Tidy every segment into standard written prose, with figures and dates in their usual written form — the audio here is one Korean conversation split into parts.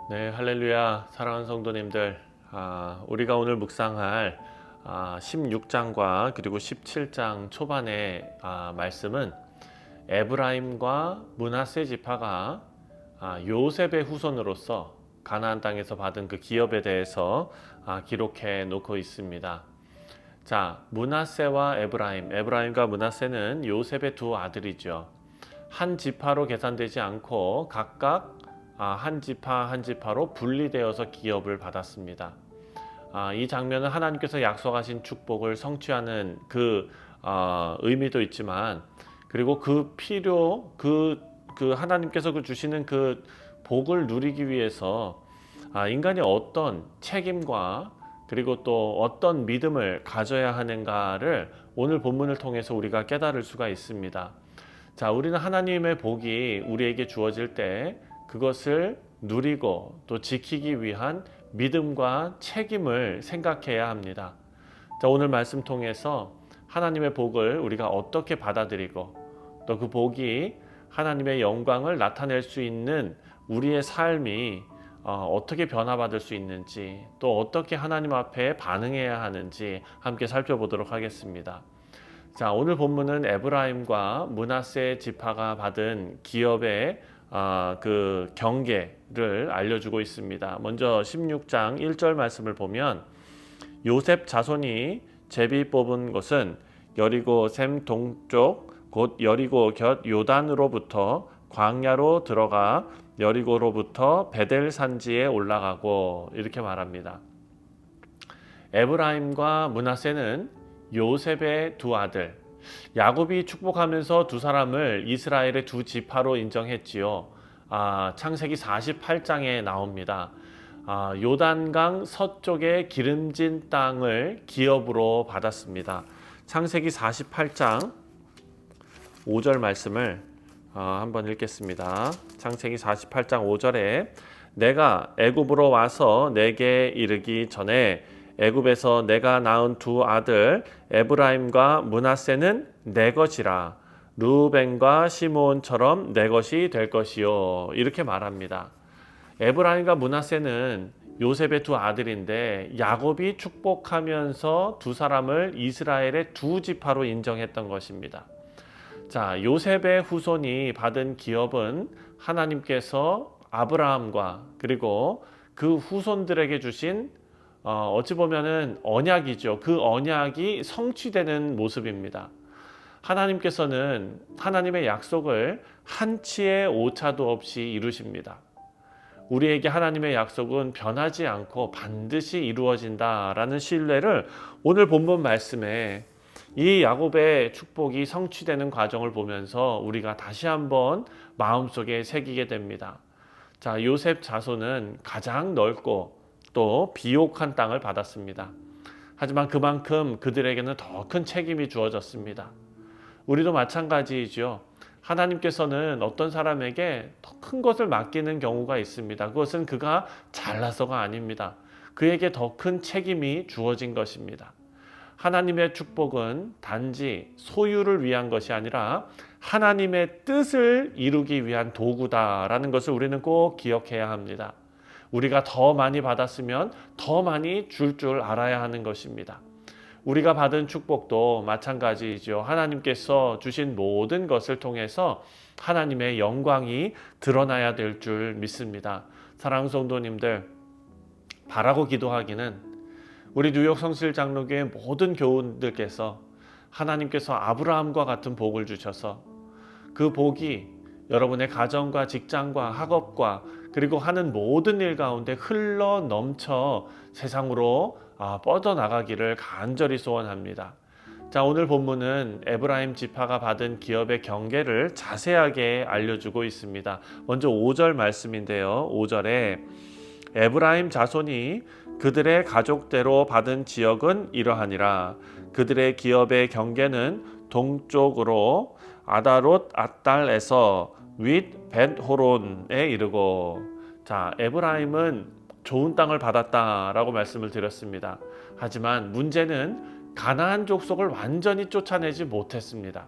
네, 할렐루야. 사랑하는 성도님들, 우리가 오늘 묵상할 16장과 그리고 17장 초반의 말씀은 에브라임과 므낫세 지파가 요셉의 후손으로서 가나안 땅에서 받은 그 기업에 대해서 기록해 놓고 있습니다. 자, 므낫세와 에브라임과 므낫세는 요셉의 두 아들이죠. 한 지파로 계산되지 않고 각각 한 지파 한 지파로 분리되어서 기업을 받았습니다. 이 장면은 하나님께서 약속하신 축복을 성취하는 그 의미도 있지만, 그리고 그 하나님께서 주시는 그 복을 누리기 위해서 인간이 어떤 책임과 그리고 또 어떤 믿음을 가져야 하는가를 오늘 본문을 통해서 우리가 깨달을 수가 있습니다. 자, 우리는 하나님의 복이 우리에게 주어질 때 그것을 누리고 또 지키기 위한 믿음과 책임을 생각해야 합니다. 자, 오늘 말씀 통해서 하나님의 복을 우리가 어떻게 받아들이고 또 그 복이 하나님의 영광을 나타낼 수 있는 우리의 삶이 어떻게 변화받을 수 있는지, 또 어떻게 하나님 앞에 반응해야 하는지 함께 살펴보도록 하겠습니다. 자, 오늘 본문은 에브라임과 므낫세 지파가 받은 기업의 그 경계를 알려주고 있습니다. 먼저 16장 1절 말씀을 보면, 요셉 자손이 제비 뽑은 곳은 여리고 샘 동쪽 곧 여리고 곁 요단으로부터 광야로 들어가 여리고로부터 베델 산지에 올라가고, 이렇게 말합니다. 에브라임과 므낫세는 요셉의 두 아들, 야곱이 축복하면서 두 사람을 이스라엘의 두 지파로 인정했지요. 창세기 48장에 나옵니다. 요단강 서쪽의 기름진 땅을 기업으로 받았습니다. 창세기 48장 5절 말씀을 한번 읽겠습니다. 창세기 48장 5절에 내가 애굽으로 와서 내게 이르기 전에 애굽에서 내가 낳은 두 아들 에브라임과 므낫세는 내 것이라, 르우벤과 시므온처럼 내 것이 될 것이요, 이렇게 말합니다. 에브라임과 므낫세는 요셉의 두 아들인데 야곱이 축복하면서 두 사람을 이스라엘의 두 지파로 인정했던 것입니다. 자, 요셉의 후손이 받은 기업은 하나님께서 아브라함과 그리고 그 후손들에게 주신 어찌 보면은 언약이죠. 그 언약이 성취되는 모습입니다. 하나님께서는 하나님의 약속을 한치의 오차도 없이 이루십니다. 우리에게 하나님의 약속은 변하지 않고 반드시 이루어진다라는 신뢰를 오늘 본문 말씀에 이 야곱의 축복이 성취되는 과정을 보면서 우리가 다시 한번 마음속에 새기게 됩니다. 자, 요셉 자손은 가장 넓고 또 비옥한 땅을 받았습니다. 하지만 그만큼 그들에게는 더 큰 책임이 주어졌습니다. 우리도 마찬가지이죠. 하나님께서는 어떤 사람에게 더 큰 것을 맡기는 경우가 있습니다. 그것은 그가 잘나서가 아닙니다. 그에게 더 큰 책임이 주어진 것입니다. 하나님의 축복은 단지 소유를 위한 것이 아니라 하나님의 뜻을 이루기 위한 도구다라는 것을 우리는 꼭 기억해야 합니다. 우리가 더 많이 받았으면 더 많이 줄 알아야 하는 것입니다. 우리가 받은 축복도 마찬가지이죠. 하나님께서 주신 모든 것을 통해서 하나님의 영광이 드러나야 될 줄 믿습니다. 사랑하는 성도님들, 바라고 기도하기는 우리 뉴욕 성실 장로교회 모든 교우들께서 하나님께서 아브라함과 같은 복을 주셔서 그 복이 여러분의 가정과 직장과 학업과 그리고 하는 모든 일 가운데 흘러 넘쳐 세상으로 뻗어나가기를 간절히 소원합니다. 자, 오늘 본문은 에브라임 지파가 받은 기업의 경계를 자세하게 알려주고 있습니다. 먼저 5절 말씀인데요. 5절에 에브라임 자손이 그들의 가족대로 받은 지역은 이러하니라. 그들의 기업의 경계는 동쪽으로 아다롯 앗달에서 윗 벳호론에 이르고. 자, 에브라임은 좋은 땅을 받았다라고 말씀을 드렸습니다. 하지만 문제는 가나안 족속을 완전히 쫓아내지 못했습니다.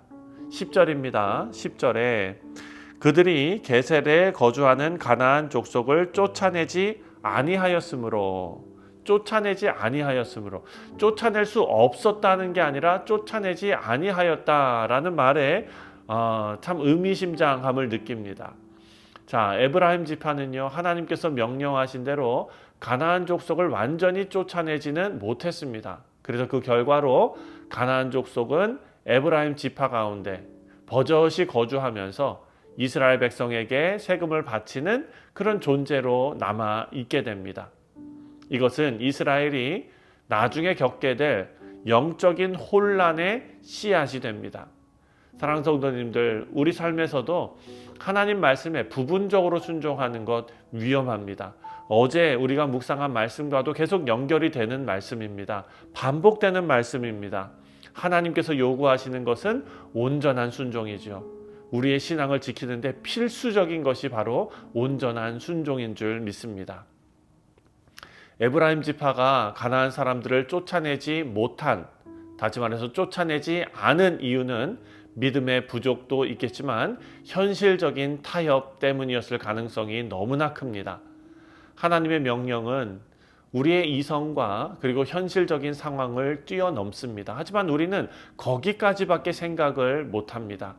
10절입니다. 10절에 그들이 게셀에 거주하는 가나안 족속을 쫓아내지 아니하였으므로 쫓아낼 수 없었다는 게 아니라 쫓아내지 아니하였다라는 말에 참 의미심장함을 느낍니다. 자, 에브라임 지파는요, 하나님께서 명령하신 대로 가나안 족속을 완전히 쫓아내지는 못했습니다. 그래서 그 결과로 가나안 족속은 에브라임 지파 가운데 버젓이 거주하면서 이스라엘 백성에게 세금을 바치는 그런 존재로 남아 있게 됩니다. 이것은 이스라엘이 나중에 겪게 될 영적인 혼란의 씨앗이 됩니다. 사랑하는 성도님들, 우리 삶에서도 하나님 말씀에 부분적으로 순종하는 것 위험합니다. 어제 우리가 묵상한 말씀과도 계속 연결이 되는 말씀입니다. 반복되는 말씀입니다. 하나님께서 요구하시는 것은 온전한 순종이죠. 우리의 신앙을 지키는데 필수적인 것이 바로 온전한 순종인 줄 믿습니다. 에브라임 지파가 가나안 사람들을 쫓아내지 못한, 다시 말해서 쫓아내지 않은 이유는 믿음의 부족도 있겠지만 현실적인 타협 때문이었을 가능성이 너무나 큽니다. 하나님의 명령은 우리의 이성과 그리고 현실적인 상황을 뛰어넘습니다. 하지만 우리는 거기까지밖에 생각을 못합니다.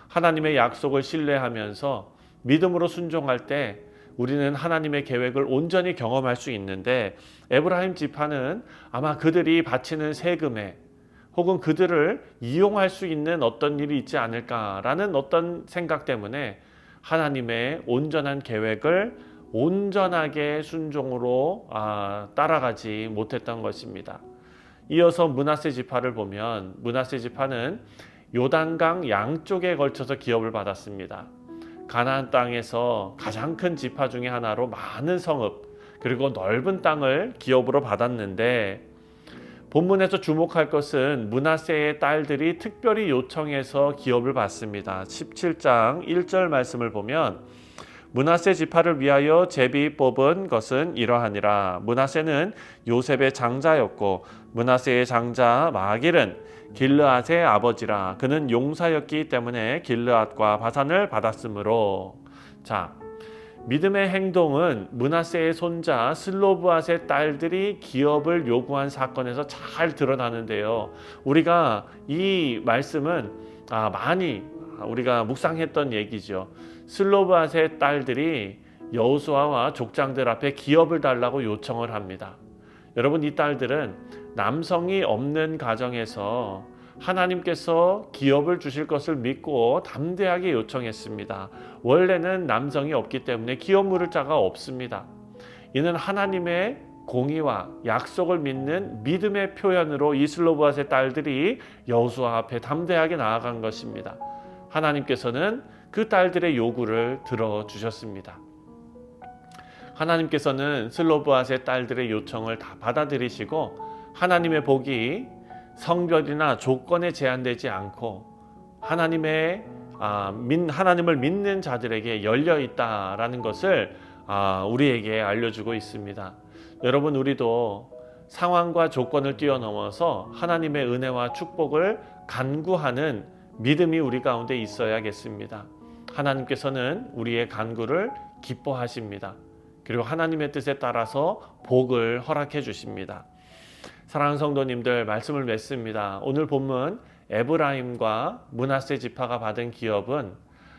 하나님의 약속을 신뢰하면서 믿음으로 순종할 때 우리는 하나님의 계획을 온전히 경험할 수 있는데, 에브라임 지파는 아마 그들이 바치는 세금에 혹은 그들을 이용할 수 있는 어떤 일이 있지 않을까라는 어떤 생각 때문에 하나님의 온전한 계획을 온전하게 순종으로 따라가지 못했던 것입니다. 이어서 므낫세 지파를 보면 므낫세 지파는 요단강 양쪽에 걸쳐서 기업을 받았습니다. 가나안 땅에서 가장 큰 지파 중에 하나로 많은 성읍 그리고 넓은 땅을 기업으로 받았는데, 본문에서 주목할 것은 므낫세의 딸들이 특별히 요청해서 기업을 받습니다. 17장 1절 말씀을 보면 므낫세 지파를 위하여 제비 뽑은 것은 이러하니라. 므낫세는 요셉의 장자였고 므낫세의 장자 마길은 길르앗의 아버지라. 그는 용사였기 때문에 길르앗과 바산을 받았으므로. 자, 믿음의 행동은 므낫세의 손자 슬로브앗의 딸들이 기업을 요구한 사건에서 잘 드러나는데요. 우리가 이 말씀은 많이 우리가 묵상했던 얘기죠. 슬로브앗의 딸들이 여호수아와 족장들 앞에 기업을 달라고 요청을 합니다. 여러분, 이 딸들은 남성이 없는 가정에서 하나님께서 기업을 주실 것을 믿고 담대하게 요청했습니다. 원래는 남성이 없기 때문에 기업 물을 자가 없습니다. 이는 하나님의 공의와 약속을 믿는 믿음의 표현으로 이 슬로브앗의 딸들이 여호수아 앞에 담대하게 나아간 것입니다. 하나님께서는 그 딸들의 요구를 들어주셨습니다. 하나님께서는 슬로브앗의 딸들의 요청을 다 받아들이시고 하나님의 복이 성별이나 조건에 제한되지 않고 하나님을 믿는 자들에게 열려 있다라는 것을 우리에게 알려주고 있습니다. 여러분, 우리도 상황과 조건을 뛰어넘어서 하나님의 은혜와 축복을 간구하는 믿음이 우리 가운데 있어야겠습니다. 하나님께서는 우리의 간구를 기뻐하십니다. 그리고 하나님의 뜻에 따라서 복을 허락해 주십니다. 사랑하는 성도님들, 말씀을 맺습니다. 오늘 본문 에브라임과 므낫세 지파가 받은 기업은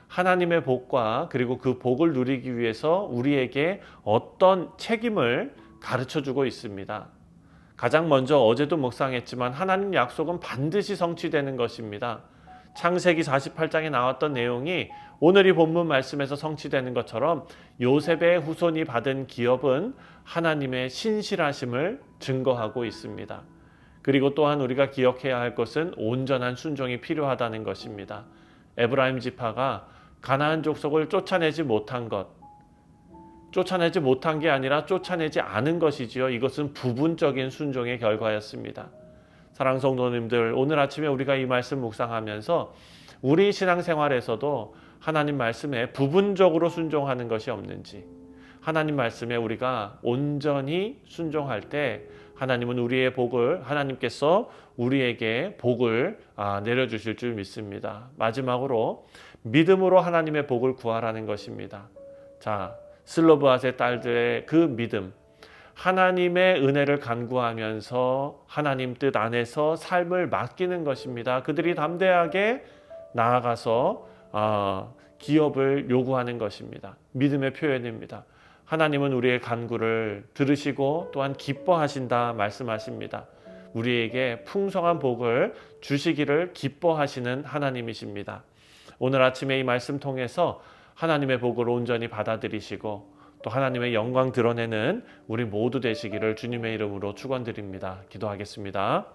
하나님의 복과 그리고 그 복을 누리기 위해서 우리에게 어떤 책임을 가르쳐주고 있습니다. 가장 먼저 어제도 묵상했지만 하나님 약속은 반드시 성취되는 것입니다. 창세기 48장에 나왔던 내용이 오늘 이 본문 말씀에서 성취되는 것처럼 요셉의 후손이 받은 기업은 하나님의 신실하심을 증거하고 있습니다. 그리고 또한 우리가 기억해야 할 것은 온전한 순종이 필요하다는 것입니다. 에브라임 지파가 가나안 족속을 쫓아내지 못한 게 아니라 쫓아내지 않은 것이지요. 이것은 부분적인 순종의 결과였습니다. 사랑하는 성도님들, 오늘 아침에 우리가 이 말씀 묵상하면서 우리 신앙생활에서도 하나님 말씀에 부분적으로 순종하는 것이 없는지, 하나님 말씀에 우리가 온전히 순종할 때 하나님은 하나님께서 우리에게 복을 내려주실 줄 믿습니다. 마지막으로 믿음으로 하나님의 복을 구하라는 것입니다. 자, 슬로브앗의 딸들의 그 믿음, 하나님의 은혜를 간구하면서 하나님 뜻 안에서 삶을 맡기는 것입니다. 그들이 담대하게 나아가서 기업을 요구하는 것입니다. 믿음의 표현입니다. 하나님은 우리의 간구를 들으시고 또한 기뻐하신다 말씀하십니다. 우리에게 풍성한 복을 주시기를 기뻐하시는 하나님이십니다. 오늘 아침에 이 말씀 통해서 하나님의 복을 온전히 받아들이시고 또 하나님의 영광 드러내는 우리 모두 되시기를 주님의 이름으로 축원드립니다. 기도하겠습니다.